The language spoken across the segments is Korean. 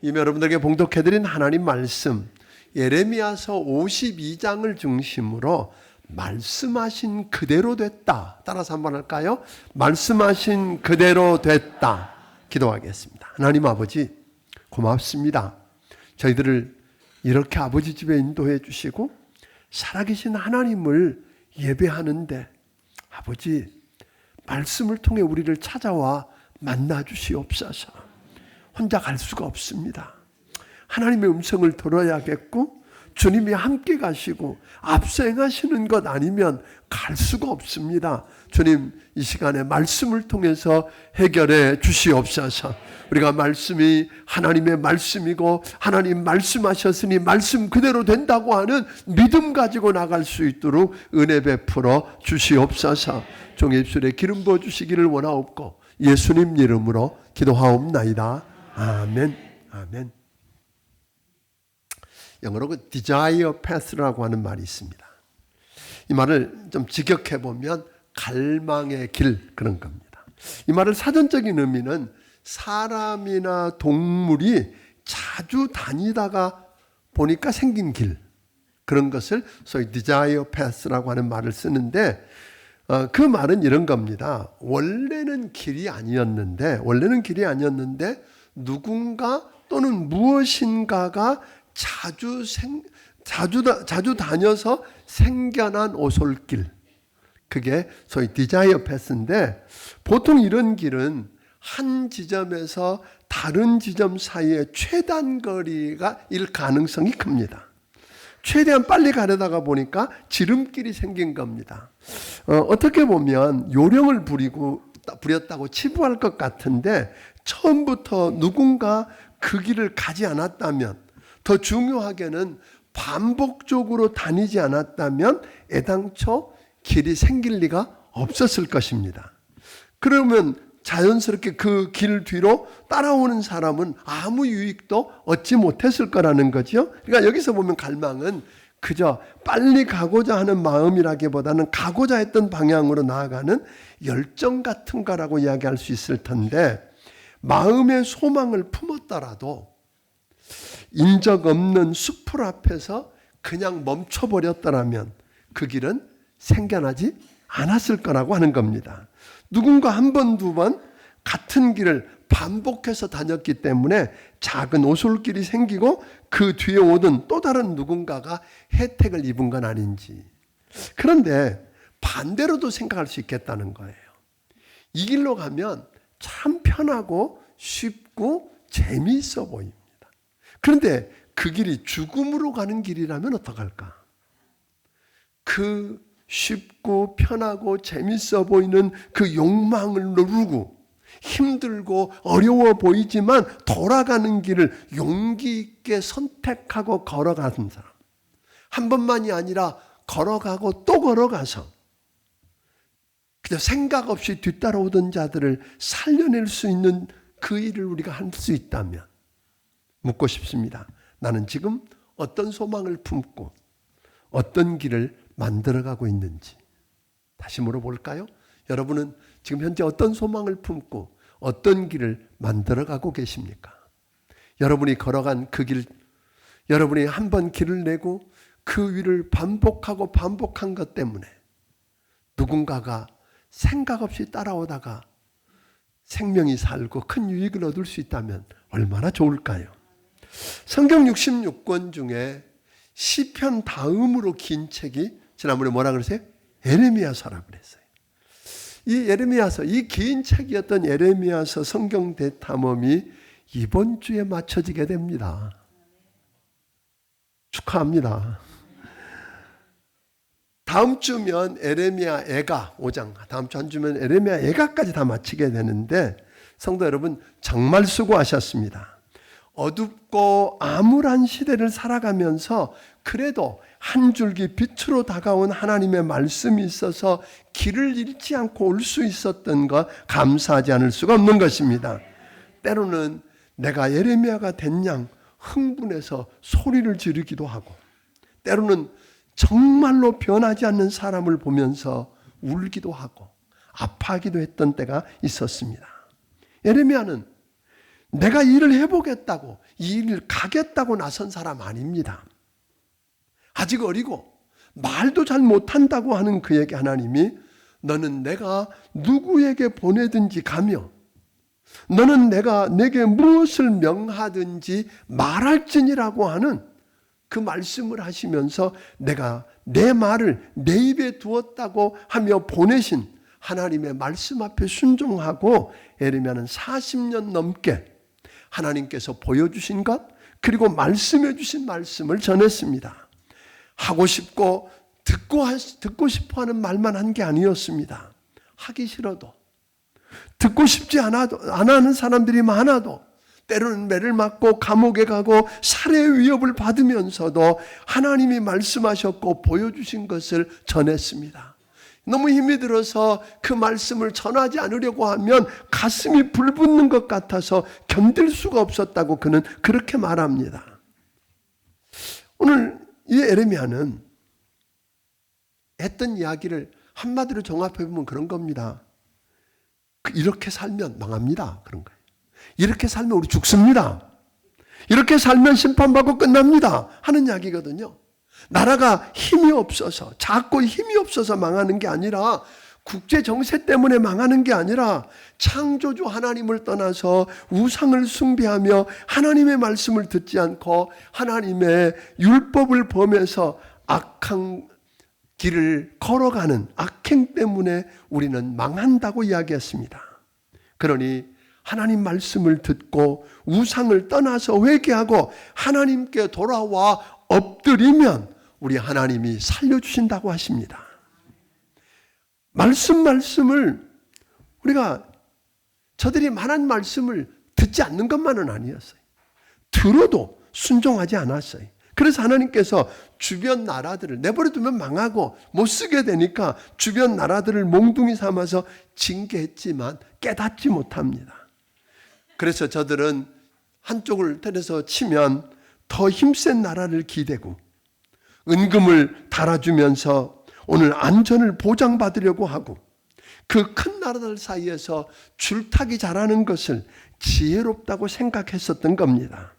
이미 여러분들에게 봉독해드린 하나님 말씀 예레미야서 52장을 중심으로 말씀하신 그대로 됐다. 따라서 한번 할까요? 말씀하신 그대로 됐다. 기도하겠습니다. 하나님 아버지 고맙습니다. 저희들을 이렇게 아버지 집에 인도해 주시고 살아계신 하나님을 예배하는데 아버지 말씀을 통해 우리를 찾아와 만나 주시옵소서. 혼자 갈 수가 없습니다. 하나님의 음성을 들어야겠고 주님이 함께 가시고 앞서 행하시는 것 아니면 갈 수가 없습니다. 주님 이 시간에 말씀을 통해서 해결해 주시옵소서. 우리가 말씀이 하나님의 말씀이고 하나님 말씀하셨으니 말씀 그대로 된다고 하는 믿음 가지고 나갈 수 있도록 은혜 베풀어 주시옵소서. 종의 입술에 기름 부어 주시기를 원하옵고 예수님 이름으로 기도하옵나이다. 아멘. 아멘. 영어로 그 desire path라고 하는 말이 있습니다. 이 말을 좀 직역해 보면 갈망의 길 그런 겁니다. 이 말을 사전적인 의미는 사람이나 동물이 자주 다니다가 보니까 생긴 길 그런 것을 소위 desire path라고 하는 말을 쓰는데 그 말은 이런 겁니다. 원래는 길이 아니었는데 누군가 또는 무엇인가가 자주 다녀서 생겨난 오솔길. 그게 소위 디자이어 패스인데 보통 이런 길은 한 지점에서 다른 지점 사이의 최단 거리가 일 가능성이 큽니다. 최대한 빨리 가려다가 보니까 지름길이 생긴 겁니다. 어떻게 보면 요령을 부렸다고 치부할 것 같은데 처음부터 누군가 그 길을 가지 않았다면 더 중요하게는 반복적으로 다니지 않았다면 애당초 길이 생길 리가 없었을 것입니다. 그러면 자연스럽게 그 길 뒤로 따라오는 사람은 아무 유익도 얻지 못했을 거라는 거죠. 그러니까 여기서 보면 갈망은 그저 빨리 가고자 하는 마음이라기보다는 가고자 했던 방향으로 나아가는 열정 같은 거라고 이야기할 수 있을 텐데 마음의 소망을 품었더라도 인적 없는 숲풀 앞에서 그냥 멈춰버렸더라면 그 길은 생겨나지 않았을 거라고 하는 겁니다. 누군가 한 번, 두 번 같은 길을 반복해서 다녔기 때문에 작은 오솔길이 생기고 그 뒤에 오던 또 다른 누군가가 혜택을 입은 건 아닌지. 그런데 반대로도 생각할 수 있겠다는 거예요. 이 길로 가면 참 편하고 쉽고 재미있어 보입니다. 그런데 그 길이 죽음으로 가는 길이라면 어떡할까? 그 쉽고 편하고 재밌어 보이는 그 욕망을 누르고 힘들고 어려워 보이지만 돌아가는 길을 용기 있게 선택하고 걸어가는 사람. 한 번만이 아니라 걸어가고 또 걸어가서 그냥 생각 없이 뒤따라오던 자들을 살려낼 수 있는 그 일을 우리가 할 수 있다면 묻고 싶습니다. 나는 지금 어떤 소망을 품고 어떤 길을 만들어가고 있는지 다시 물어볼까요? 여러분은 지금 현재 어떤 소망을 품고 어떤 길을 만들어가고 계십니까? 여러분이 걸어간 그 길, 여러분이 한 번 길을 내고 그 위를 반복하고 반복한 것 때문에 누군가가 생각 없이 따라오다가 생명이 살고 큰 유익을 얻을 수 있다면 얼마나 좋을까요? 성경 66권 중에 시편 다음으로 긴 책이 지난번에 뭐라 그랬어요? 예레미야서라고 그랬어요. 이 예레미야서, 이 긴 책이었던 예레미야서 성경 대탐험이 이번 주에 맞춰지게 됩니다. 축하합니다. 다음 주면 예레미야 애가 5장, 다음 주 한 주면 예레미야 애가까지 다 마치게 되는데 성도 여러분 정말 수고하셨습니다. 어둡고 암울한 시대를 살아가면서 그래도 한 줄기 빛으로 다가온 하나님의 말씀이 있어서 길을 잃지 않고 올 수 있었던 것 감사하지 않을 수가 없는 것입니다. 때로는 내가 예레미야가 된 양 흥분해서 소리를 지르기도 하고 때로는 정말로 변하지 않는 사람을 보면서 울기도 하고 아파하기도 했던 때가 있었습니다. 예레미야는 내가 일을 해보겠다고, 이 일을 가겠다고 나선 사람 아닙니다. 아직 어리고 말도 잘 못한다고 하는 그에게 하나님이 너는 내가 누구에게 보내든지 가며 너는 내게 무엇을 명하든지 말할지니라고 하는 그 말씀을 하시면서 내가 내 말을 내 입에 두었다고 하며 보내신 하나님의 말씀 앞에 순종하고 예레미야는 40년 넘게 하나님께서 보여주신 것 그리고 말씀해 주신 말씀을 전했습니다. 하고 싶고 듣고 싶어 하는 말만 한 게 아니었습니다. 하기 싫어도 듣고 싶지 안 하는 사람들이 많아도 때로는 매를 맞고 감옥에 가고 살해의 위협을 받으면서도 하나님이 말씀하셨고 보여주신 것을 전했습니다. 너무 힘이 들어서 그 말씀을 전하지 않으려고 하면 가슴이 불붙는 것 같아서 견딜 수가 없었다고 그는 그렇게 말합니다. 오늘 이 예레미야는 했던 이야기를 한마디로 종합해보면 그런 겁니다. 이렇게 살면 망합니다. 그런 거예요. 이렇게 살면 우리 죽습니다. 이렇게 살면 심판받고 끝납니다. 하는 이야기거든요. 나라가 힘이 없어서 작고 힘이 없어서 망하는 게 아니라 국제 정세 때문에 망하는 게 아니라 창조주 하나님을 떠나서 우상을 숭배하며 하나님의 말씀을 듣지 않고 하나님의 율법을 범해서 악한 길을 걸어가는 악행 때문에 우리는 망한다고 이야기했습니다. 그러니 하나님 말씀을 듣고 우상을 떠나서 회개하고 하나님께 돌아와 엎드리면 우리 하나님이 살려주신다고 하십니다. 말씀을 우리가 저들이 말한 말씀을 듣지 않는 것만은 아니었어요. 들어도 순종하지 않았어요. 그래서 하나님께서 주변 나라들을 내버려두면 망하고 못 쓰게 되니까 주변 나라들을 몽둥이 삼아서 징계했지만 깨닫지 못합니다. 그래서 저들은 한쪽을 때려서 치면 더 힘센 나라를 기대고 은금을 달아주면서 오늘 안전을 보장받으려고 하고 그 큰 나라들 사이에서 줄타기 잘하는 것을 지혜롭다고 생각했었던 겁니다.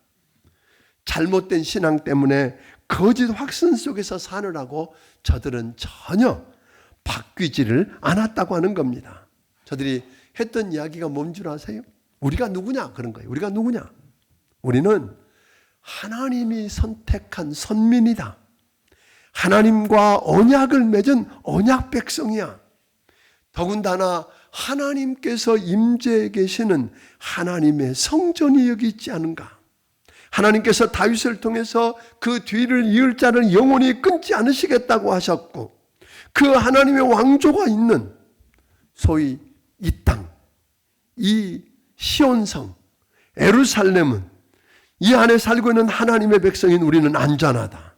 잘못된 신앙 때문에 거짓 확신 속에서 사느라고 저들은 전혀 바뀌지를 않았다고 하는 겁니다. 저들이 했던 이야기가 뭔 줄 아세요? 우리가 누구냐? 그런 거예요. 우리가 누구냐? 우리는 하나님이 선택한 선민이다. 하나님과 언약을 맺은 언약 백성이야. 더군다나 하나님께서 임재해 계시는 하나님의 성전이 여기 있지 않은가? 하나님께서 다윗을 통해서 그 뒤를 이을 자를 영원히 끊지 않으시겠다고 하셨고 그 하나님의 왕조가 있는 소위 이 땅, 이 시온성, 예루살렘은 이 안에 살고 있는 하나님의 백성인 우리는 안전하다.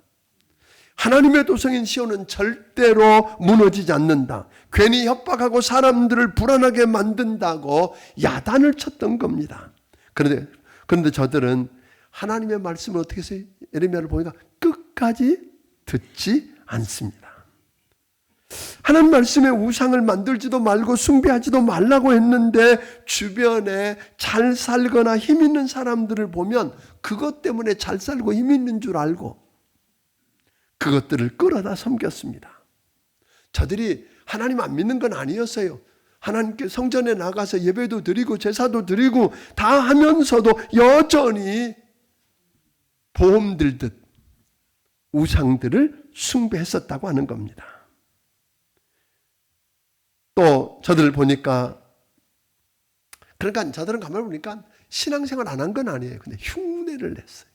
하나님의 도성인 시온은 절대로 무너지지 않는다. 괜히 협박하고 사람들을 불안하게 만든다고 야단을 쳤던 겁니다. 그런데 저들은 하나님의 말씀을 어떻게 해서 예레미야를 보니까 끝까지 듣지 않습니다. 하나님 말씀에 우상을 만들지도 말고 숭배하지도 말라고 했는데 주변에 잘 살거나 힘 있는 사람들을 보면 그것 때문에 잘 살고 힘 있는 줄 알고 그것들을 끌어다 섬겼습니다. 저들이 하나님 안 믿는 건 아니었어요. 하나님께 성전에 나가서 예배도 드리고 제사도 드리고 다 하면서도 여전히 보험 들듯 우상들을 숭배했었다고 하는 겁니다. 또 저들 보니까 그러니까 저들은 가만히 보니까 신앙생활 안 한 건 아니에요. 근데 흉내를 냈어요.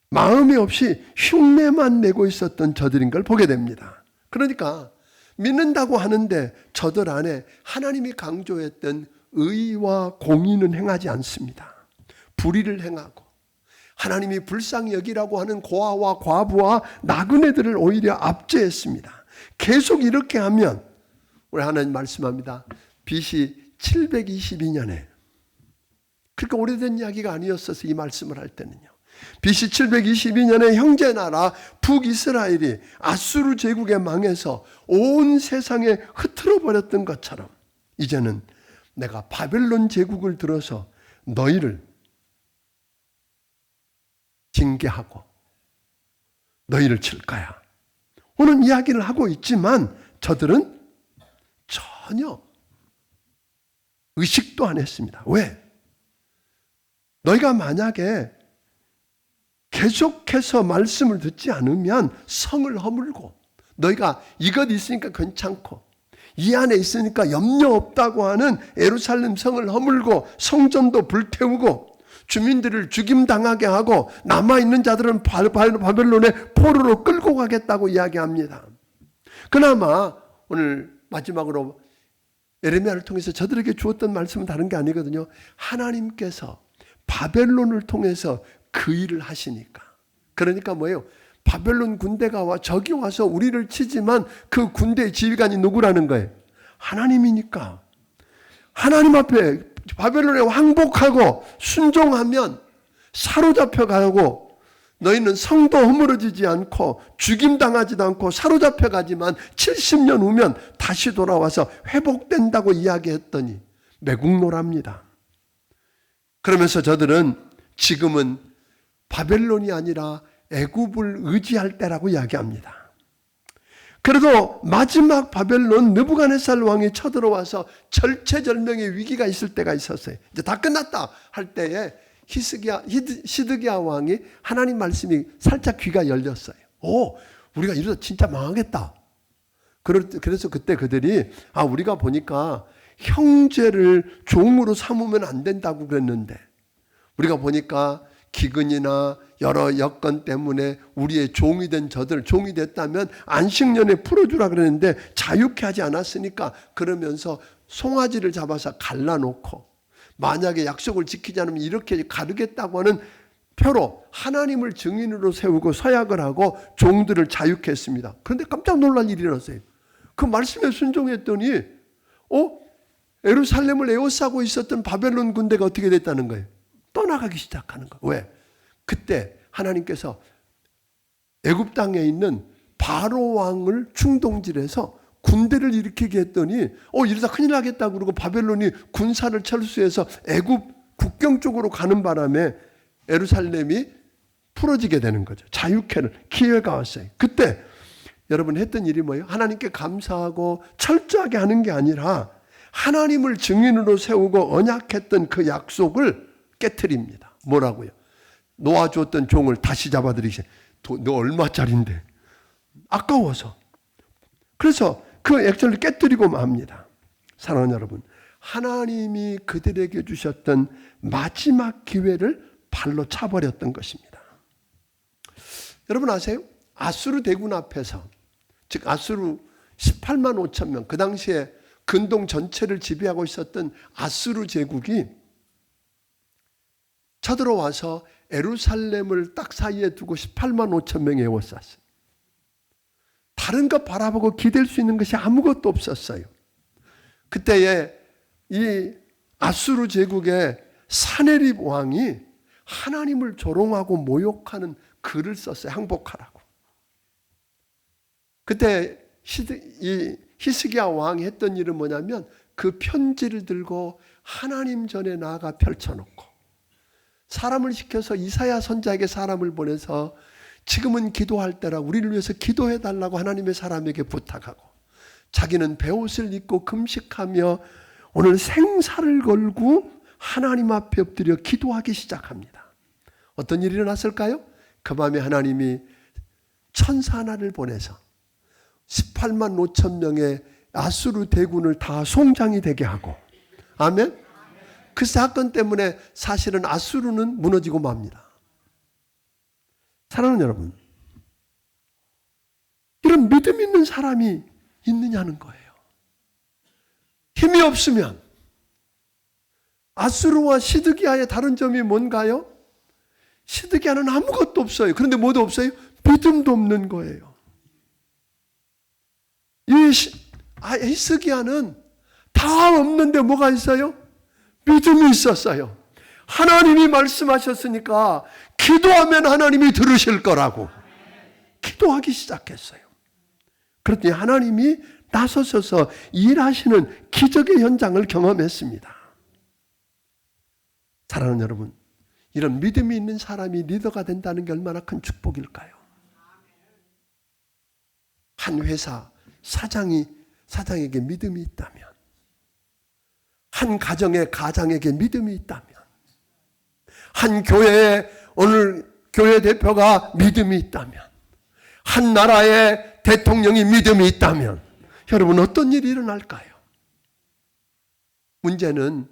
마음이 없이 흉내만 내고 있었던 저들인 걸 보게 됩니다. 그러니까 믿는다고 하는데 저들 안에 하나님이 강조했던 의와 공의는 행하지 않습니다. 불의를 행하고 하나님이 불쌍히 여기라고 하는 고아와 과부와 나그네들을 오히려 압제했습니다. 계속 이렇게 하면 우리 하나님 말씀합니다. BC 722년에 그렇게 오래된 이야기가 아니었어서 이 말씀을 할 때는요. BC 722년에 형제나라 북이스라엘이 아수르 제국에 망해서 온 세상에 흐트러 버렸던 것처럼 이제는 내가 바벨론 제국을 들어서 너희를 징계하고 너희를 칠 거야. 오늘 이야기를 하고 있지만 저들은 전혀 의식도 안 했습니다. 왜? 너희가 만약에 계속해서 말씀을 듣지 않으면 성을 허물고 너희가 이것 있으니까 괜찮고 이 안에 있으니까 염려 없다고 하는 예루살렘 성을 허물고 성전도 불태우고 주민들을 죽임당하게 하고 남아있는 자들은 바벨론의 포로로 끌고 가겠다고 이야기합니다. 그나마 오늘 마지막으로 예레미야를 통해서 저들에게 주었던 말씀은 다른 게 아니거든요. 하나님께서 바벨론을 통해서 그 일을 하시니까. 그러니까 뭐예요? 바벨론 군대가 와 적이 와서 우리를 치지만 그 군대의 지휘관이 누구라는 거예요? 하나님이니까. 하나님 앞에 바벨론에 항복하고 순종하면 사로잡혀 가고 너희는 성도 허물어지지 않고 죽임당하지도 않고 사로잡혀 가지만 70년 후면 다시 돌아와서 회복된다고 이야기했더니 매국노랍니다. 그러면서 저들은 지금은 바벨론이 아니라 애굽을 의지할 때라고 이야기합니다. 그래도 마지막 바벨론 느부갓네살 왕이 쳐들어와서 절체절명의 위기가 있을 때가 있었어요. 이제 다 끝났다 할 때에 시드기야 왕이 하나님 말씀이 살짝 귀가 열렸어요. 오, 우리가 이러다 진짜 망하겠다. 그래서 그때 그들이 우리가 보니까 형제를 종으로 삼으면 안 된다고 그랬는데 우리가 보니까 기근이나 여러 여건 때문에 우리의 종이 된 저들, 종이 됐다면 안식년에 풀어주라 그랬는데 자유케 하지 않았으니까 그러면서 송아지를 잡아서 갈라놓고 만약에 약속을 지키지 않으면 이렇게 가르겠다고 하는 표로 하나님을 증인으로 세우고 서약을 하고 종들을 자유케 했습니다. 그런데 깜짝 놀란 일이 일어났어요. 그 말씀에 순종했더니 예루살렘을 에워싸고 있었던 바벨론 군대가 어떻게 됐다는 거예요? 떠나가기 시작하는 거예요. 왜? 그때 하나님께서 애굽 땅에 있는 바로 왕을 충동질해서 군대를 일으키게 했더니 이러다 큰일 나겠다 그러고 바벨론이 군사를 철수해서 애굽 국경 쪽으로 가는 바람에 예루살렘이 풀어지게 되는 거죠. 자유케는 기회가 왔어요. 그때 여러분 했던 일이 뭐예요? 하나님께 감사하고 철저하게 하는 게 아니라 하나님을 증인으로 세우고 언약했던 그 약속을 깨트립니다. 뭐라고요? 놓아주었던 종을 다시 잡아들이시. 너 얼마짜린데? 아까워서. 그래서 그 액션을 깨뜨리고 맙니다. 사랑하는 여러분, 하나님이 그들에게 주셨던 마지막 기회를 발로 차버렸던 것입니다. 여러분 아세요? 아수르 대군 앞에서, 즉 아수르 18만 5천 명, 그 당시에 근동 전체를 지배하고 있었던 아수르 제국이 쳐들어와서 예루살렘을 딱 사이에 두고 18만 5천 명이 에워쌌어요. 다른 것 바라보고 기댈 수 있는 것이 아무것도 없었어요. 그때에 이 아수르 제국의 사네립 왕이 하나님을 조롱하고 모욕하는 글을 썼어요. 항복하라고. 그때 이 히스기야 왕이 했던 일은 뭐냐면 그 편지를 들고 하나님 전에 나아가 펼쳐놓고 사람을 시켜서 이사야 선지자에게 사람을 보내서 지금은 기도할 때라 우리를 위해서 기도해달라고 하나님의 사람에게 부탁하고 자기는 베옷을 입고 금식하며 오늘 생사를 걸고 하나님 앞에 엎드려 기도하기 시작합니다. 어떤 일이 일어났을까요? 그 밤에 하나님이 천사 하나를 보내서 18만 5천 명의 아수르 대군을 다 송장이 되게 하고, 아멘? 그 사건 때문에 사실은 아수르는 무너지고 맙니다. 사랑하는 여러분, 이런 믿음 있는 사람이 있느냐는 거예요. 힘이 없으면 아수르와 시드기야의 다른 점이 뭔가요? 시드기야는 아무것도 없어요. 그런데 뭐도 없어요? 믿음도 없는 거예요. 이 히스기야는 다 없는데 뭐가 있어요? 믿음이 있었어요. 하나님이 말씀하셨으니까 기도하면 하나님이 들으실 거라고 기도하기 시작했어요. 그랬더니 하나님이 나서셔서 일하시는 기적의 현장을 경험했습니다. 사랑하는 여러분, 이런 믿음이 있는 사람이 리더가 된다는 게 얼마나 큰 축복일까요? 한 회사 사장에게 믿음이 있다면, 한 가정에게 믿음이 있다면, 한 교회에 오늘 교회 대표가 믿음이 있다면, 한 나라의 대통령이 믿음이 있다면 여러분 어떤 일이 일어날까요? 문제는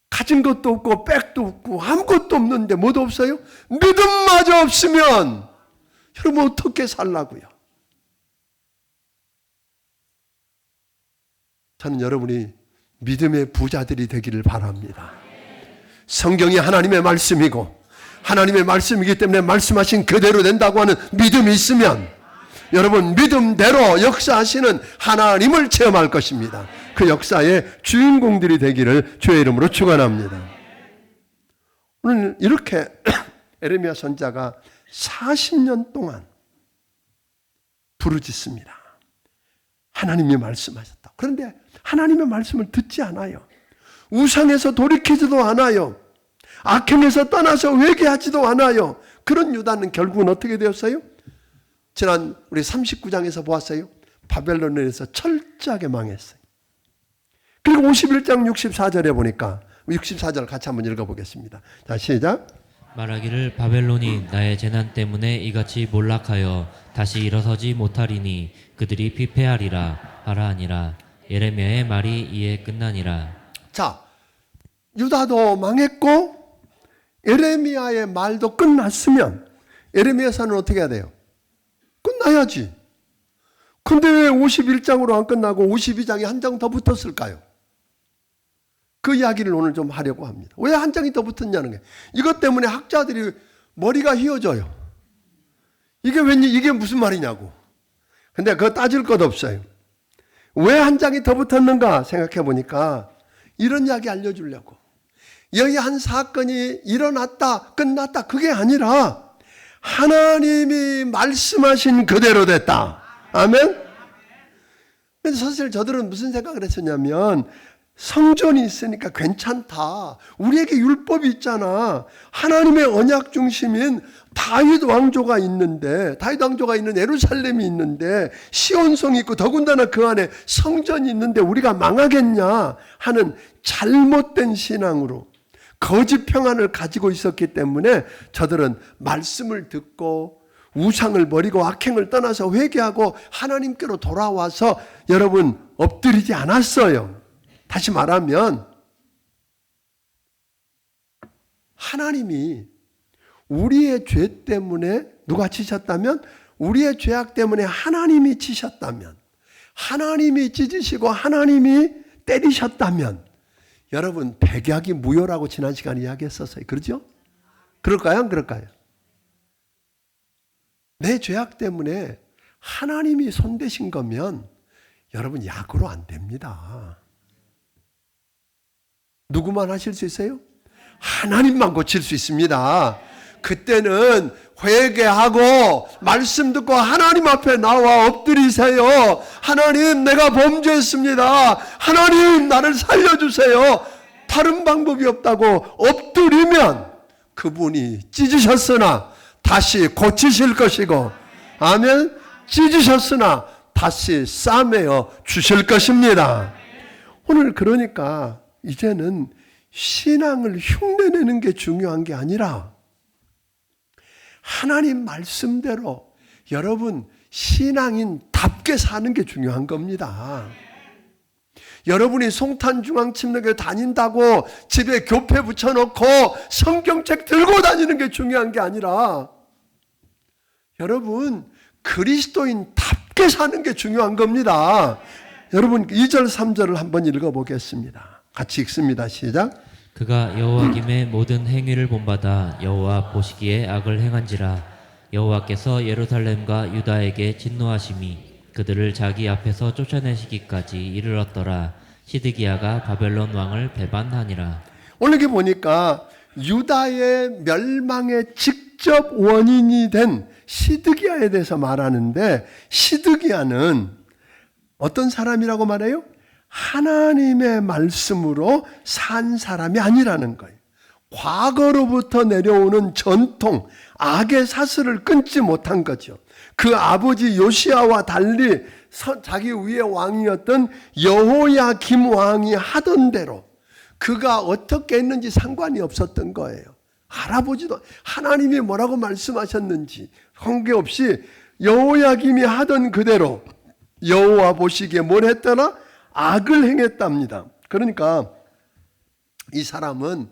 가진 것도 없고 백도 없고 아무것도 없는데 뭐도 없어요? 믿음마저 없으면 여러분 어떻게 살라고요? 저는 여러분이 믿음의 부자들이 되기를 바랍니다. 성경이 하나님의 말씀이고 하나님의 말씀이기 때문에 말씀하신 그대로 된다고 하는 믿음이 있으면 여러분 믿음대로 역사하시는 하나님을 체험할 것입니다. 그 역사의 주인공들이 되기를 주의 이름으로 축원합니다. 오늘 이렇게 에레미야 선지자가 40년 동안 부르짖습니다. 하나님이 말씀하셨다. 그런데 하나님의 말씀을 듣지 않아요. 우상에서 돌이키지도 않아요. 악행에서 떠나서 회개하지도 않아요. 그런 유다는 결국은 어떻게 되었어요? 지난 우리 39장에서 보았어요. 바벨론에서 철저하게 망했어요. 그리고 51장 64절에 보니까 64절 같이 한번 읽어보겠습니다. 자, 시작. 말하기를 바벨론이 나의 재난 때문에 이같이 몰락하여 다시 일어서지 못하리니 그들이 피폐하리라 하라 하니라. 예레미야의 말이 이에 끝나니라. 자, 유다도 망했고 예레미야의 말도 끝났으면 예레미야서는 어떻게 해야 돼요? 끝나야지. 근데 왜 51장으로 안 끝나고 52장에 한 장 더 붙었을까요? 그 이야기를 오늘 좀 하려고 합니다. 왜 한 장이 더 붙었냐는 게 이것 때문에 학자들이 머리가 휘어져요. 이게 무슨 말이냐고. 근데 그거 따질 것 없어요. 왜 한 장이 더 붙었는가 생각해 보니까 이런 이야기 알려주려고. 여기 한 사건이 일어났다 끝났다 그게 아니라 하나님이 말씀하신 그대로 됐다. 아멘? 그래서 사실 저들은 무슨 생각을 했었냐면 성전이 있으니까 괜찮다. 우리에게 율법이 있잖아. 하나님의 언약 중심인 다윗 왕조가 있는데, 다윗 왕조가 있는 예루살렘이 있는데, 시온성이 있고 더군다나 그 안에 성전이 있는데 우리가 망하겠냐 하는 잘못된 신앙으로 거짓 평안을 가지고 있었기 때문에 저들은 말씀을 듣고 우상을 버리고 악행을 떠나서 회개하고 하나님께로 돌아와서 여러분 엎드리지 않았어요. 다시 말하면 하나님이 우리의 죄 때문에 누가 치셨다면 우리의 죄악 때문에 하나님이 치셨다면 하나님이 찢으시고 하나님이 때리셨다면 여러분 백약이 무효라고 지난 시간에 이야기했었어요. 그렇죠? 그럴까요? 안 그럴까요? 내 죄악 때문에 하나님이 손대신 거면 여러분 약으로 안 됩니다. 누구만 하실 수 있어요? 하나님만 고칠 수 있습니다. 그때는 회개하고 말씀 듣고 하나님 앞에 나와 엎드리세요. 하나님 내가 범죄했습니다. 하나님 나를 살려주세요. 다른 방법이 없다고 엎드리면 그분이 찢으셨으나 다시 고치실 것이고 아멘. 찢으셨으나 다시 싸매어 주실 것입니다. 오늘 그러니까 이제는 신앙을 흉내내는 게 중요한 게 아니라 하나님 말씀대로 여러분 신앙인답게 사는 게 중요한 겁니다. 여러분이 송탄중앙침례교회 다닌다고 집에 교패 붙여놓고 성경책 들고 다니는 게 중요한 게 아니라 여러분 그리스도인답게 사는 게 중요한 겁니다. 여러분 2절 3절을 한번 읽어보겠습니다. 같이 읽습니다. 시작. 그가 여호와김의 모든 행위를 본받아 여호와 보시기에 악을 행한지라. 여호와께서 예루살렘과 유다에게 진노하심이 그들을 자기 앞에서 쫓아내시기까지 이르렀더라. 시드기야가 바벨론 왕을 배반하니라. 오늘 여기 보니까 유다의 멸망의 직접 원인이 된 시드기야에 대해서 말하는데 시드기야는 어떤 사람이라고 말해요? 하나님의 말씀으로 산 사람이 아니라는 거예요. 과거로부터 내려오는 전통, 악의 사슬을 끊지 못한 거죠. 그 아버지 요시야와 달리 자기 위의 왕이었던 여호야김 왕이 하던 대로 그가 어떻게 했는지 상관이 없었던 거예요. 알아보지도 하나님이 뭐라고 말씀하셨는지 관계없이 여호야김이 하던 그대로 여호와 보시기에 뭘 했더라? 악을 행했답니다. 그러니까 이 사람은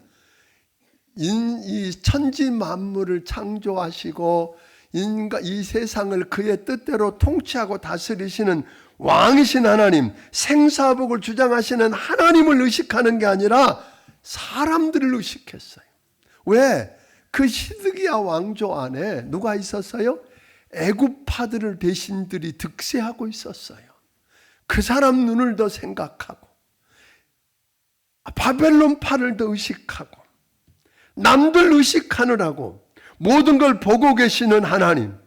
이 천지 만물을 창조하시고 이 세상을 그의 뜻대로 통치하고 다스리시는 왕이신 하나님, 생사복을 주장하시는 하나님을 의식하는 게 아니라 사람들을 의식했어요. 왜? 그 시드기야 왕조 안에 누가 있었어요? 애굽파들을 대신들이 득세하고 있었어요. 그 사람 눈을 더 생각하고 바벨론파를 더 의식하고 남들 의식하느라고 모든 걸 보고 계시는 하나님,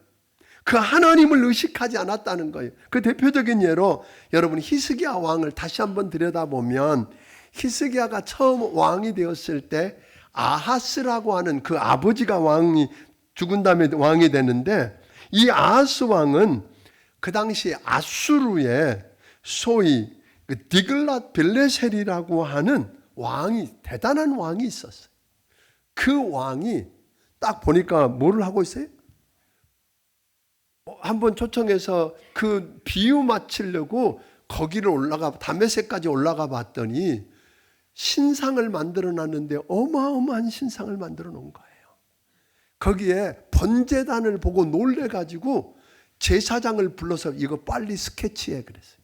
그 하나님을 의식하지 않았다는 거예요. 그 대표적인 예로 여러분 히스기야 왕을 다시 한번 들여다보면 히스기야가 처음 왕이 되었을 때 아하스라고 하는 그 아버지가 왕이 죽은 다음에 왕이 되는데 이 아하스 왕은 그 당시 아수르의 소위 디글랏 빌레셀이라고 하는 왕이 대단한 왕이 있었어요. 그 왕이 딱 보니까 뭐를 하고 있어요? 한번 초청해서 그 비유 맞추려고 거기를 다메섹까지 올라가 봤더니 신상을 만들어 놨는데 어마어마한 신상을 만들어 놓은 거예요. 거기에 번제단을 보고 놀래가지고 제사장을 불러서 이거 빨리 스케치해 그랬어요.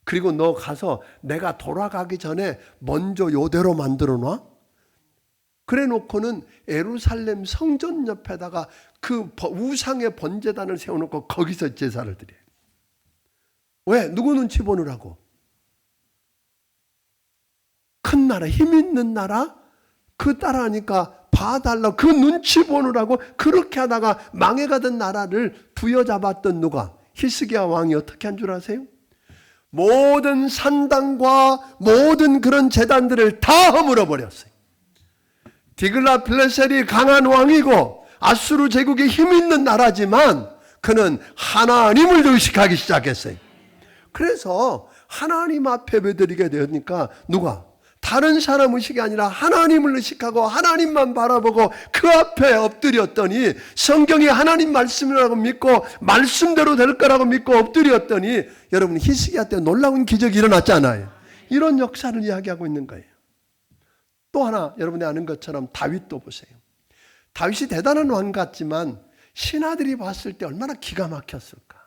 그리고 너 가서 내가 돌아가기 전에 먼저 요대로 만들어 놔. 그래 놓고는 예루살렘 성전 옆에다가 그 우상의 번제단을 세워놓고 거기서 제사를 드려요. 왜? 누구 눈치 보느라고? 큰 나라, 힘 있는 나라, 그 따라하니까 봐달라고 그 눈치 보느라고 그렇게 하다가 망해가던 나라를 부여잡았던 누가? 히스기야 왕이 어떻게 한 줄 아세요? 모든 산당과 모든 그런 제단들을 다 허물어 버렸어요. 디글랏 빌레셀이 강한 왕이고 아수르 제국이 힘 있는 나라지만 그는 하나님을 의식하기 시작했어요. 그래서 하나님 앞에 예배드리게 되니까 누가? 다른 사람 의식이 아니라 하나님을 의식하고 하나님만 바라보고 그 앞에 엎드렸더니 성경이 하나님 말씀이라고 믿고 말씀대로 될 거라고 믿고 엎드렸더니 여러분 히스기야 때 놀라운 기적이 일어났잖아요. 이런 역사를 이야기하고 있는 거예요. 또 하나 여러분이 아는 것처럼 다윗도 보세요. 다윗이 대단한 왕 같지만 신하들이 봤을 때 얼마나 기가 막혔을까.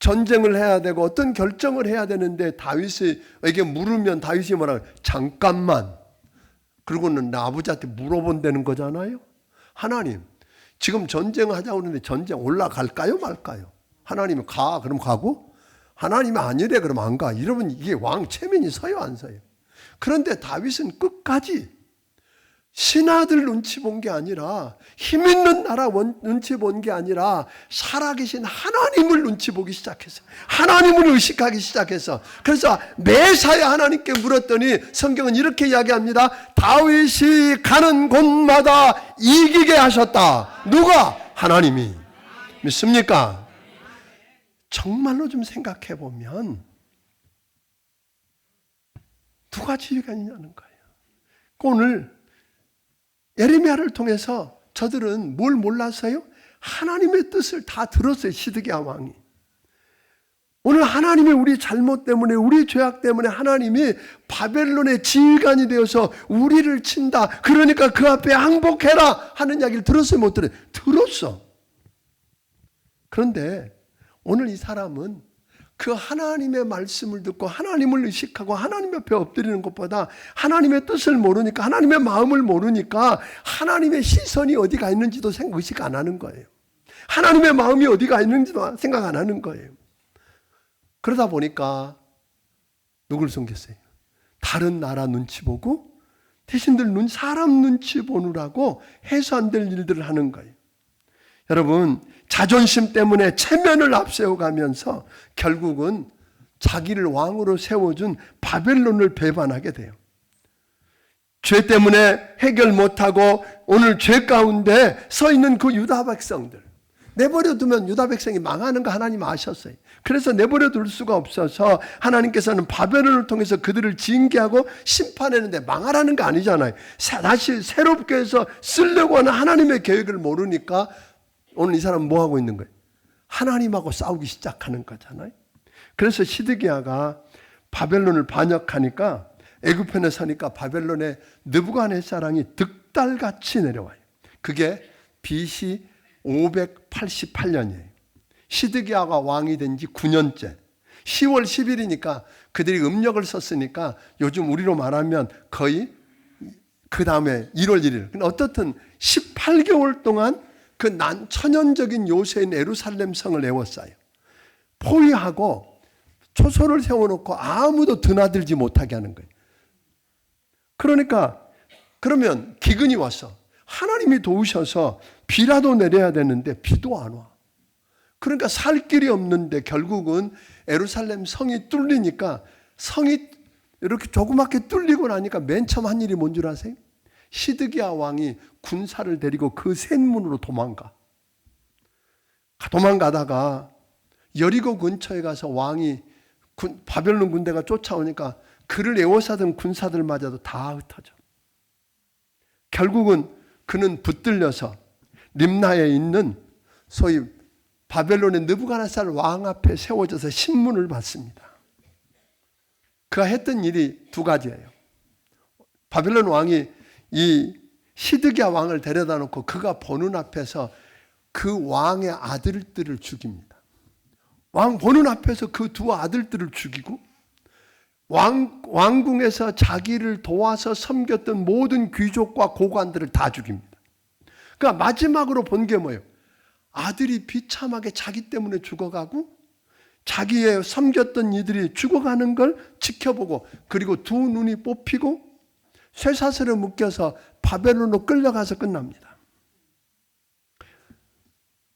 전쟁을 해야 되고 어떤 결정을 해야 되는데 다윗에게 물으면 다윗이 뭐라고 잠깐만. 그리고는 나 아버지한테 물어본다는 거잖아요. 하나님 지금 전쟁하자고 하는데 전쟁 올라갈까요 말까요? 하나님이 가 그럼 가고 하나님이 아니래 그럼 안 가. 이러면 이게 왕 체면이 서요 안 서요? 그런데 다윗은 끝까지 신하들 눈치 본 게 아니라 힘 있는 나라 눈치 본 게 아니라 살아계신 하나님을 눈치 보기 시작했어요. 하나님을 의식하기 시작했어. 그래서 매사에 하나님께 물었더니 성경은 이렇게 이야기합니다. 다윗이 가는 곳마다 이기게 하셨다. 누가? 하나님이. 믿습니까? 정말로 좀 생각해 보면 누가 지휘가 있냐는 거예요. 오늘 예레미야를 통해서 저들은 뭘 몰랐어요? 하나님의 뜻을 다 들었어요. 시드기야 왕이. 오늘 하나님이 우리 잘못 때문에 우리 죄악 때문에 하나님이 바벨론의 지휘관이 되어서 우리를 친다. 그러니까 그 앞에 항복해라 하는 이야기를 들었어요? 못 들어요? 들었어. 그런데 오늘 이 사람은 그 하나님의 말씀을 듣고 하나님을 의식하고 하나님 옆에 엎드리는 것보다 하나님의 뜻을 모르니까 하나님의 마음을 모르니까 하나님의 시선이 어디가 있는지도 의식 안 하는 거예요. 하나님의 마음이 어디가 있는지도 생각 안 하는 거예요. 그러다 보니까 누굴 섬겼어요? 다른 나라 눈치 보고 대신들 사람 눈치 보느라고 해서 안 될 일들을 하는 거예요. 여러분 자존심 때문에 체면을 앞세워가면서 결국은 자기를 왕으로 세워준 바벨론을 배반하게 돼요. 죄 때문에 해결 못하고 오늘 죄 가운데 서 있는 그 유다 백성들, 내버려 두면 유다 백성이 망하는 거 하나님 아셨어요. 그래서 내버려 둘 수가 없어서 하나님께서는 바벨론을 통해서 그들을 징계하고 심판했는데, 망하라는 거 아니잖아요. 다시 새롭게 해서 쓰려고 하는 하나님의 계획을 모르니까 오늘 이 사람은 뭐 하고 있는 거예요? 하나님하고 싸우기 시작하는 거잖아요. 그래서 시드기야가 바벨론을 반역하니까 애굽편에 서니까 바벨론의 느부갓네살왕이 득달같이 내려와요. 그게 BC 588년이에요. 시드기야가 왕이 된 지 9년째. 10월 10일이니까 그들이 음력을 썼으니까 요즘 우리로 말하면 거의 그 다음에 1월 1일. 어떻든 18개월 동안 그 천연적인 요새인 예루살렘 성을 에워싸요. 포위하고 초소를 세워놓고 아무도 드나들지 못하게 하는 거예요. 그러니까 그러면 기근이 왔어. 하나님이 도우셔서 비라도 내려야 되는데 비도 안 와. 그러니까 살 길이 없는데 결국은 예루살렘 성이 뚫리니까, 성이 이렇게 조그맣게 뚫리고 나니까 맨 처음 한 일이 뭔 줄 아세요? 시드기야 왕이 군사를 데리고 그 셋문으로 도망가다가 여리고 근처에 가서 왕이 바벨론 군대가 쫓아오니까 그를 에워싸던 군사들마저도 다 흩어져. 결국은 그는 붙들려서 림나에 있는 소위 바벨론의 느부갓네살 왕 앞에 세워져서 신문을 받습니다. 그가 했던 일이 두 가지예요. 바벨론 왕이 이 시드기야 왕을 데려다 놓고 그가 보는 앞에서 그 왕의 아들들을 죽입니다. 왕 보는 앞에서 그 두 아들들을 죽이고, 왕궁에서 자기를 도와서 섬겼던 모든 귀족과 고관들을 다 죽입니다. 그러니까 마지막으로 본 게 뭐예요? 아들이 비참하게 자기 때문에 죽어가고 자기의 섬겼던 이들이 죽어가는 걸 지켜보고, 그리고 두 눈이 뽑히고 쇠사슬에 묶여서 바벨론으로 끌려가서 끝납니다.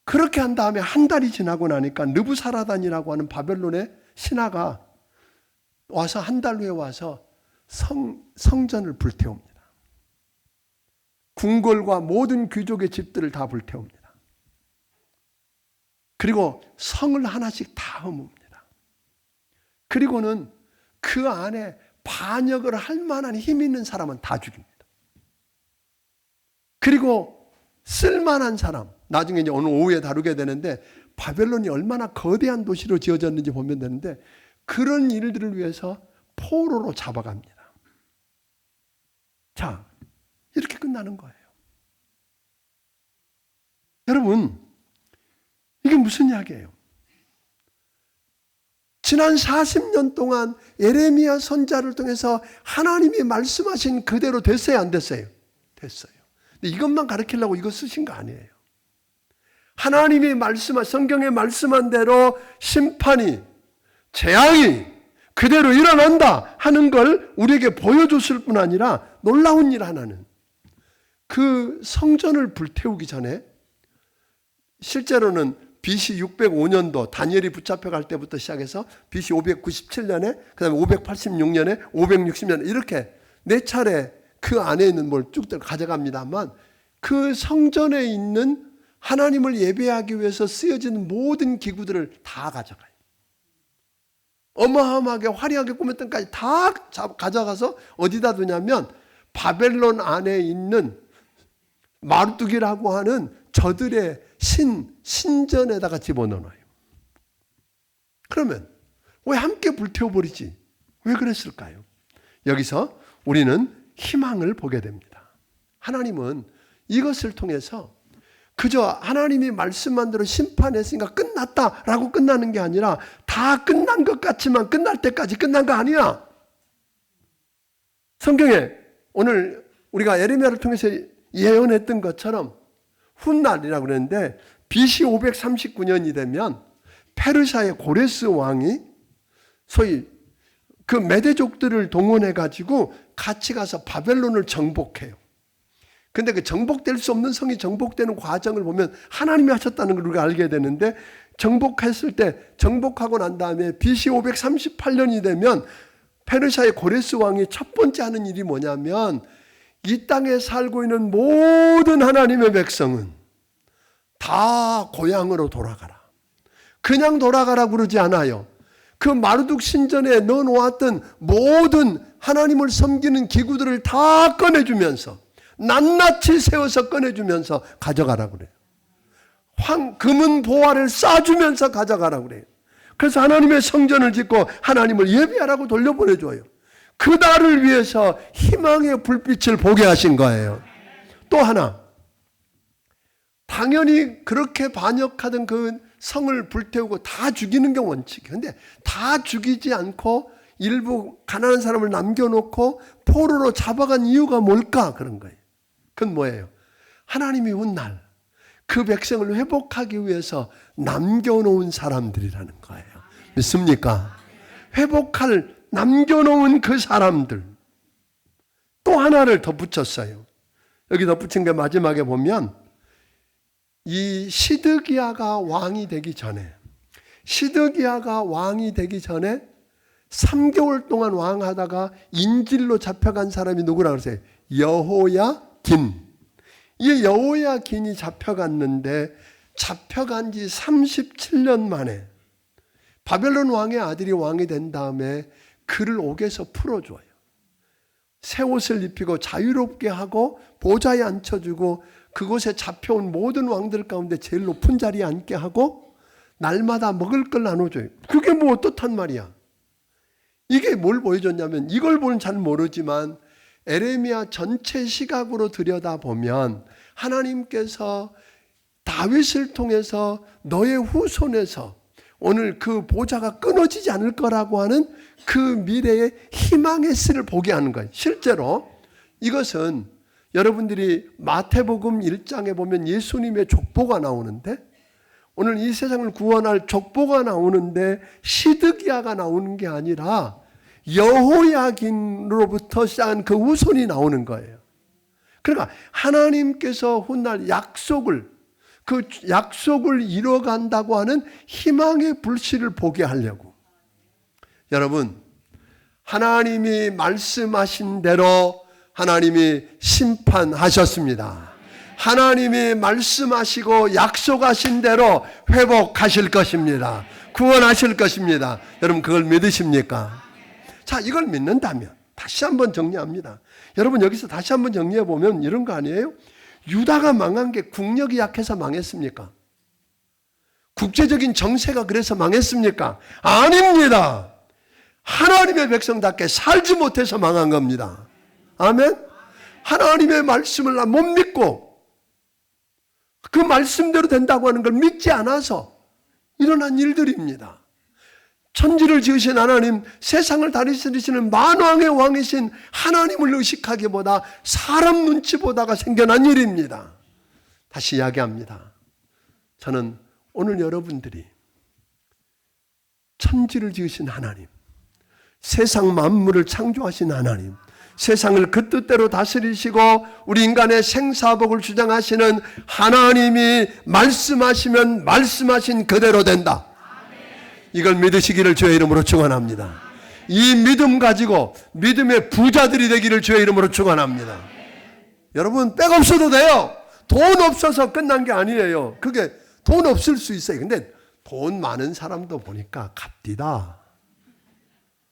그렇게 한 다음에 한 달이 지나고 나니까 느부사라단이라고 하는 바벨론의 신하가 와서 한 달 후에 와서 성전을 불태웁니다. 궁궐과 모든 귀족의 집들을 다 불태웁니다. 그리고 성을 하나씩 다 험습니다. 그리고는 그 안에 반역을 할 만한 힘 있는 사람은 다 죽입니다. 그리고 쓸만한 사람, 나중에 이제 오늘 오후에 다루게 되는데, 바벨론이 얼마나 거대한 도시로 지어졌는지 보면 되는데, 그런 일들을 위해서 포로로 잡아갑니다. 자, 이렇게 끝나는 거예요. 여러분, 이게 무슨 이야기예요? 지난 40년 동안 예레미야 선지자를 통해서 하나님이 말씀하신 그대로 됐어요, 안 됐어요? 됐어요. 근데 이것만 가르치려고 이거 쓰신 거 아니에요. 하나님이 성경에 말씀한 대로 심판이, 재앙이 그대로 일어난다 하는 걸 우리에게 보여줬을 뿐 아니라, 놀라운 일 하나는 그 성전을 불태우기 전에, 실제로는 BC 605년도 다니엘이 붙잡혀갈 때부터 시작해서 BC 597년에, 그 다음에 586년에, 560년에 이렇게 네 차례 그 안에 있는 뭘 쭉 가져갑니다만, 그 성전에 있는 하나님을 예배하기 위해서 쓰여지는 모든 기구들을 다 가져가요. 어마어마하게 화려하게 꾸몄던 것까지 다 가져가서 어디다 두냐면 바벨론 안에 있는 마르뚝이라고 하는 저들의 신전에다가 집어넣어요. 그러면 왜 함께 불태워버리지? 왜 그랬을까요? 여기서 우리는 희망을 보게 됩니다. 하나님은 이것을 통해서 그저 하나님이 말씀한 대로 심판했으니까 끝났다라고 끝나는 게 아니라, 다 끝난 것 같지만 끝날 때까지 끝난 거 아니야. 성경에 오늘 우리가 예레미야를 통해서 예언했던 것처럼 훗날이라고 그랬는데, BC 539년이 되면 페르시아의 고레스 왕이 소위 그 메대족들을 동원해 가지고 같이 가서 바벨론을 정복해요. 근데 그 정복될 수 없는 성이 정복되는 과정을 보면 하나님이 하셨다는 걸 우리가 알게 되는데, 정복했을 때, 정복하고 난 다음에 BC 538년이 되면 페르시아의 고레스 왕이 첫 번째 하는 일이 뭐냐면 이 땅에 살고 있는 모든 하나님의 백성은 다 고향으로 돌아가라. 그냥 돌아가라 그러지 않아요. 그 마르둑 신전에 넣어놓았던 모든 하나님을 섬기는 기구들을 다 꺼내주면서 낱낱이 세워서 꺼내주면서 가져가라 그래요. 금은 보화를 쌓아주면서 가져가라 그래요. 그래서 하나님의 성전을 짓고 하나님을 예배하라고 돌려보내줘요. 그 날을 위해서 희망의 불빛을 보게 하신 거예요. 또 하나, 당연히 그렇게 반역하던 그 성을 불태우고 다 죽이는 게 원칙이에요. 근데 다 죽이지 않고 일부 가난한 사람을 남겨놓고 포로로 잡아간 이유가 뭘까? 그런 거예요. 그건 뭐예요? 하나님이 훗날 그 백성을 회복하기 위해서 남겨놓은 사람들이라는 거예요. 믿습니까? 회복할 남겨놓은 그 사람들. 또 하나를 덧붙였어요. 여기 덧붙인 게 마지막에 보면 이 시드기야가 왕이 되기 전에 3개월 동안 왕하다가 인질로 잡혀간 사람이 누구라고 그러세요? 여호야긴. 이 여호야긴이 잡혀갔는데 잡혀간 지 37년 만에 바벨론 왕의 아들이 왕이 된 다음에 그를 옥에서 풀어줘요. 새 옷을 입히고 자유롭게 하고 보좌에 앉혀주고 그곳에 잡혀온 모든 왕들 가운데 제일 높은 자리에 앉게 하고 날마다 먹을 걸 나눠줘요. 그게 뭐 어떻단 말이야. 이게 뭘 보여줬냐면 이걸 보는 잘 모르지만 에레미야 전체 시각으로 들여다보면 하나님께서 다윗을 통해서 너의 후손에서 오늘 그 보좌가 끊어지지 않을 거라고 하는 그 미래의 희망의 씨를 보게 하는 거예요. 실제로 이것은 여러분들이 마태복음 1장에 보면 예수님의 족보가 나오는데 오늘 이 세상을 구원할 족보가 나오는데 시드기야가 나오는 게 아니라 여호야긴으로부터 시작한 그 후손이 나오는 거예요. 그러니까 하나님께서 훗날 그 약속을 이뤄간다고 하는 희망의 불씨를 보게 하려고. 여러분, 하나님이 말씀하신 대로 하나님이 심판하셨습니다. 하나님이 말씀하시고 약속하신 대로 회복하실 것입니다. 구원하실 것입니다. 여러분 그걸 믿으십니까? 자, 이걸 믿는다면 다시 한번 정리합니다. 여러분 여기서 다시 한번 정리해 보면 이런 거 아니에요? 유다가 망한 게 국력이 약해서 망했습니까? 국제적인 정세가 그래서 망했습니까? 아닙니다. 하나님의 백성답게 살지 못해서 망한 겁니다. 아멘? 하나님의 말씀을 못 믿고 그 말씀대로 된다고 하는 걸 믿지 않아서 일어난 일들입니다. 천지를 지으신 하나님, 세상을 다스리시는 만왕의 왕이신 하나님을 의식하기보다 사람 눈치 보다가 생겨난 일입니다. 다시 이야기합니다. 저는 오늘 여러분들이 천지를 지으신 하나님, 세상 만물을 창조하신 하나님, 세상을 그 뜻대로 다스리시고 우리 인간의 생사복을 주장하시는 하나님이 말씀하시면 말씀하신 그대로 된다. 이걸 믿으시기를 주의 이름으로 축원합니다. 이 믿음 가지고 믿음의 부자들이 되기를 주의 이름으로 축원합니다. 여러분 백 없어도 돼요. 돈 없어서 끝난 게 아니에요. 그게 돈 없을 수 있어요. 근데 돈 많은 사람도 보니까 값디다.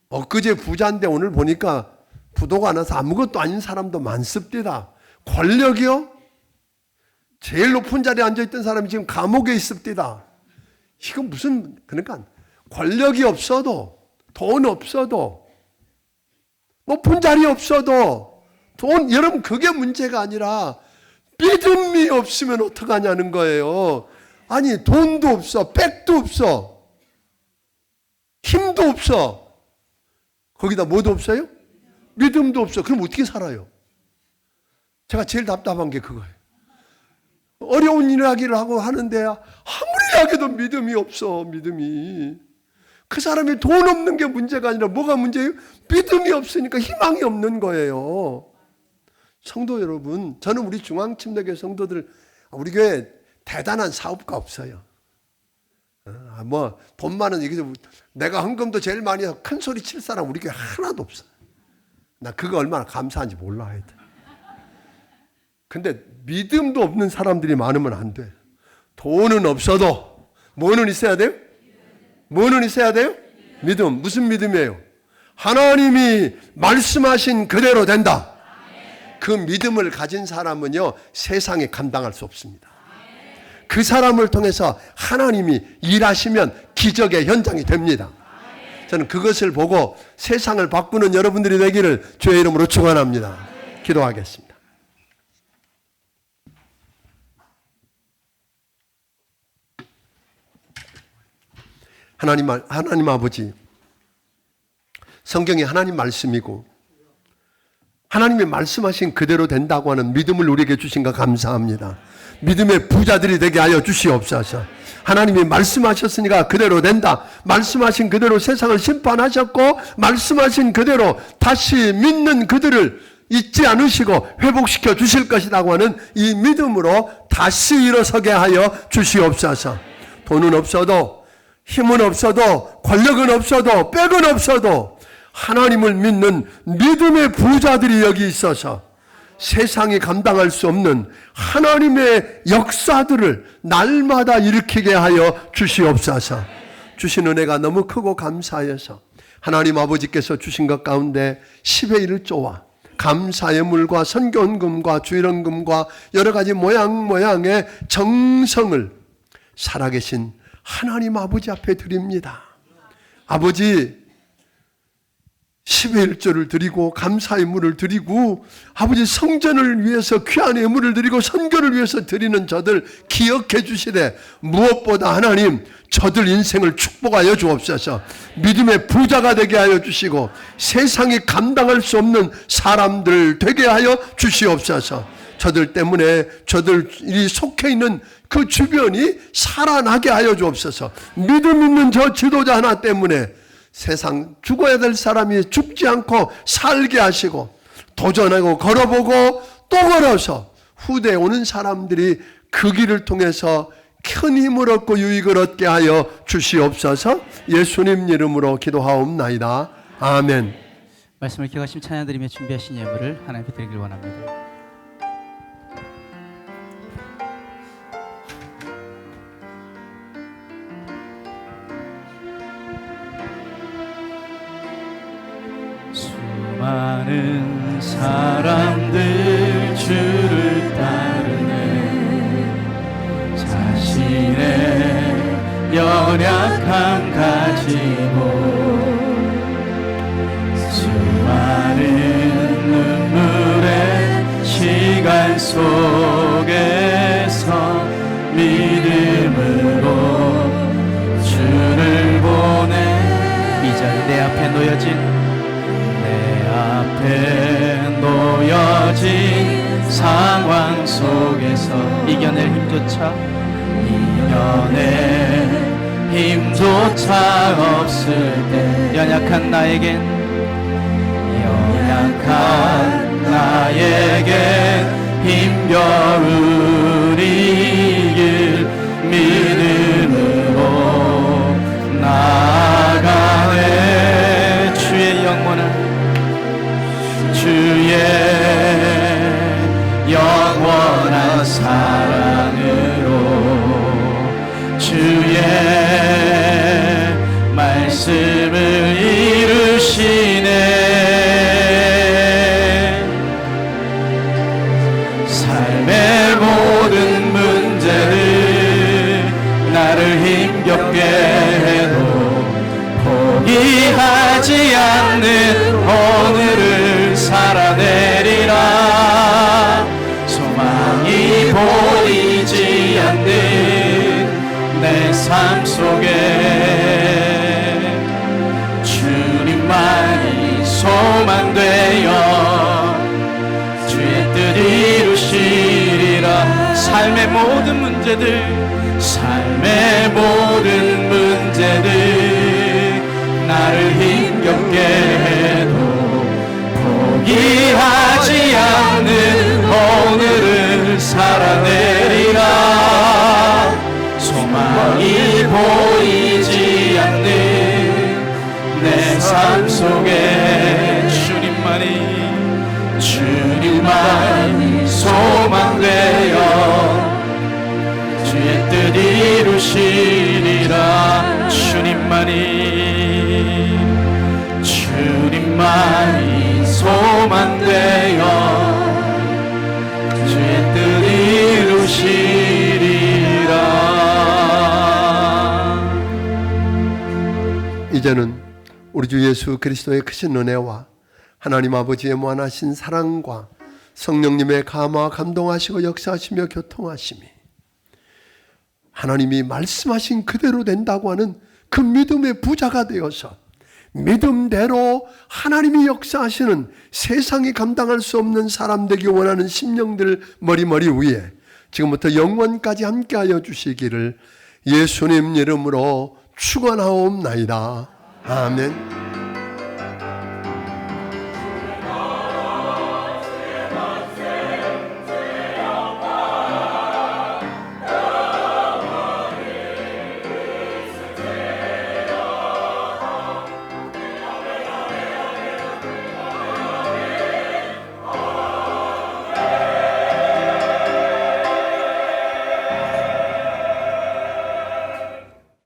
엊그제 부자인데 오늘 보니까 부도가 나서 아무것도 아닌 사람도 많습니다. 권력이요? 제일 높은 자리에 앉아있던 사람이 지금 감옥에 있습니다. 이건 무슨, 그러니까 권력이 없어도, 돈 없어도, 높은 자리 없어도, 여러분 그게 문제가 아니라 믿음이 없으면 어떡하냐는 거예요. 아니 돈도 없어, 백도 없어, 힘도 없어, 거기다 뭐도 없어요? 믿음도 없어. 그럼 어떻게 살아요? 제가 제일 답답한 게 그거예요. 어려운 이야기를 하고 하는데 아무리 이야기해도 믿음이 없어. 믿음이. 그 사람이 돈 없는 게 문제가 아니라 뭐가 문제예요? 믿음이 없으니까 희망이 없는 거예요. 성도 여러분, 저는 우리 중앙침례교회 성도들, 우리 교회 대단한 사업가 없어요. 뭐 돈 많은 이게 내가 헌금도 제일 많이 해서 큰 소리 칠 사람 우리 교회 하나도 없어. 나 그거 얼마나 감사한지 몰라 하여튼. 근데 믿음도 없는 사람들이 많으면 안 돼. 돈은 없어도 뭐는 있어야 돼요? 뭐는 있어야 돼요? 믿음. 무슨 믿음이에요? 하나님이 말씀하신 그대로 된다. 그 믿음을 가진 사람은요, 세상에 감당할 수 없습니다. 그 사람을 통해서 하나님이 일하시면 기적의 현장이 됩니다. 저는 그것을 보고 세상을 바꾸는 여러분들이 되기를 주의 이름으로 축원합니다. 기도하겠습니다. 하나님 아버지, 성경이 하나님 말씀이고 하나님이 말씀하신 그대로 된다고 하는 믿음을 우리에게 주신 것 감사합니다. 믿음의 부자들이 되게 하여 주시옵소서. 하나님이 말씀하셨으니까 그대로 된다. 말씀하신 그대로 세상을 심판하셨고 말씀하신 그대로 다시 믿는 그들을 잊지 않으시고 회복시켜 주실 것이라고 하는 이 믿음으로 다시 일어서게 하여 주시옵소서. 돈은 없어도 힘은 없어도 권력은 없어도 백은 없어도 하나님을 믿는 믿음의 부자들이 여기 있어서 세상이 감당할 수 없는 하나님의 역사들을 날마다 일으키게 하여 주시옵소서. 주신 은혜가 너무 크고 감사해서 하나님 아버지께서 주신 것 가운데 10의 1조와 감사의 물과 선교헌금과 주일헌금과 여러 가지 모양의 정성을 살아계신 하나님 아버지 앞에 드립니다. 아버지, 10의 1조를 드리고 감사의 물을 드리고 아버지 성전을 위해서 귀한 예물을 드리고 선교를 위해서 드리는 저들 기억해 주시되 무엇보다 하나님 저들 인생을 축복하여 주옵소서. 믿음의 부자가 되게 하여 주시고 세상이 감당할 수 없는 사람들 되게 하여 주시옵소서. 저들 때문에 저들이 속해 있는 그 주변이 살아나게 하여 주옵소서. 믿음 있는 저 지도자 하나 때문에 세상 죽어야 될 사람이 죽지 않고 살게 하시고 도전하고 걸어보고 또 걸어서 후대에 오는 사람들이 그 길을 통해서 큰 힘을 얻고 유익을 얻게 하여 주시옵소서. 예수님 이름으로 기도하옵나이다. 아멘. 말씀을 기억하시면 찬양드리며 준비하신 예물을 하나님께 드리길 원합니다. 수많은 사람들 주를 따르네 자신의 연약함 가지고 수많은 눈물의 시간 속에서 믿음으로 주를 보내 이 자리 내 앞에 놓여진 앞에 놓여진 상황 속에서 이겨낼 힘조차 없을 때 연약한 나에겐 힘겨운 이 길 믿음으로 나아가네 주의 영원한 사랑으로 주의 말씀을 이루시네 삶의 모든 문제를 나를 힘겹게 해도 포기하지 않는 오늘을 살아내리라 소망이 보이지 않는 내 삶 속에 주님만이 소망되어 주의 뜻 이루시리라 삶의 모든 문제들 나를 힘겹게 해도 포기하지 않는 오늘을 살아내리라 소망이 보이 되어 주의 뜻 이루시리라. 이제는 우리 주 예수 그리스도의 크신 은혜와 하나님 아버지의 무한하신 사랑과 성령님의 감화 감동하시고 역사하시며 교통하심이 하나님이 말씀하신 그대로 된다고 하는 그 믿음의 부자가 되어서 믿음대로 하나님이 역사하시는 세상이 감당할 수 없는 사람 되기 원하는 심령들 머리머리 위에 지금부터 영원까지 함께하여 주시기를 예수님 이름으로 축원하옵나이다. 아멘.